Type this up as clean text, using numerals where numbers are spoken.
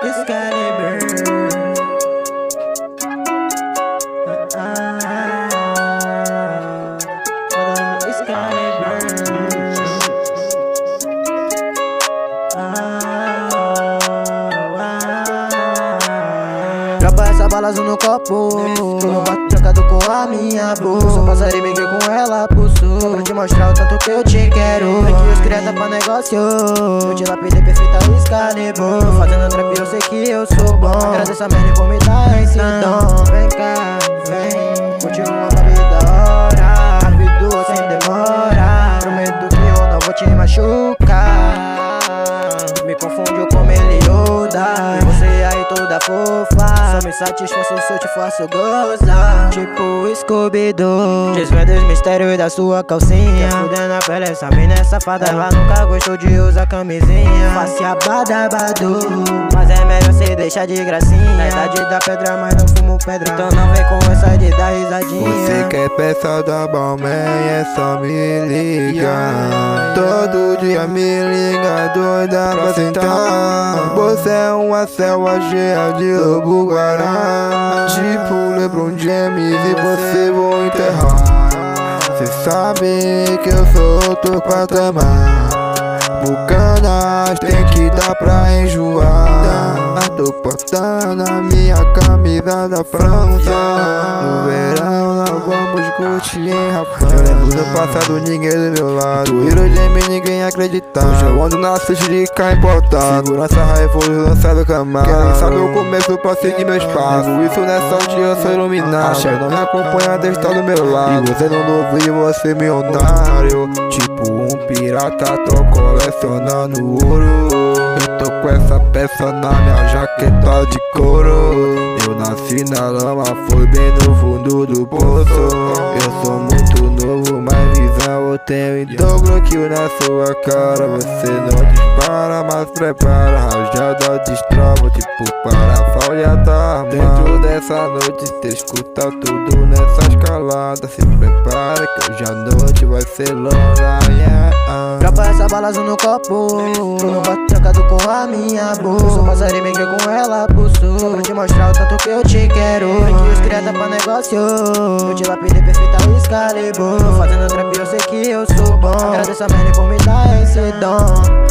Excalibur. Excalibur. Dropa essa bala azul no copo, no bote trocado com a minha boca. Sou passarinho, briguei com ela pro sul, só pra te mostrar o tanto que eu te quero. Aqui os criados pra negócio, eu te lapidei perfeita Excalibur. Tô fazendo trap, eu sei que eu sou bom. Agradeço a merda e vou me dar esse dom. Vem cá, vem, curte uma vibe da hora, rápido sem demora. Prometo que eu não vou te machucar. Me confunde com Meliodas, você aí toda fofa. Só me satisfaço se eu te faço gozar. Tipo Scooby-Doo, desvenda os mistérios da sua calcinha. Fudendo a pele, essa mina é safada. Ela nunca gostou de usar camisinha. Face a badabadu, mas é melhor cê deixar de gracinha. Na idade da pedra, mas não fumo pedra, então não vem com essa de dar risadinha. Você quer peça da Balmain, é só me ligar. Todo dia me liga, doida pra sentar. Você é uma selva cheia de lobo guará, tipo LeBron James, e você vou enterrar. Cê sabe que eu sou outro patamar. Bucanas tem que dar pra enjoar. Tô postando a minha camisa da França. No verão nós vamos curtir em rapaz. Eu lembro do passado, ninguém do meu lado. Tu virou de mim, ninguém acredita. Hoje eu ando na sushi de cá importado. Segurança, raivoso, lançado camada. Querem saber o começo pra seguir meu espaço. Isso não é só um dia, eu sou iluminado. Axé não me acompanha, Deus tá do meu lado. E você não duvido, você milionário. Tipo um pirata, tô colecionando ouro. Eu tô com essa peça na minha jaqueta de couro. Eu nasci na lama, foi bem no fundo do poço. Eu sou muito novo, mas visão eu tenho em dobro que na sua cara. Você não dispara, mas prepara. Rajada destrava, tipo para tá armado. Dentro dessa noite você escuta tudo nessa escalada. Se prepara que hoje a noite vai ser longa, yeah. Dropa essa bala azul no copo, no bote trocado com a minha boca. Sou passarinho, briguei com ela pro sul, só pra te mostrar o tanto que eu te quero. Aqui os criados pra negócio, eu te lapidei perfeita Excalibur. Tô fazendo trap, eu sei que eu sou bom. Agradeço a merda e vou me dar esse dom.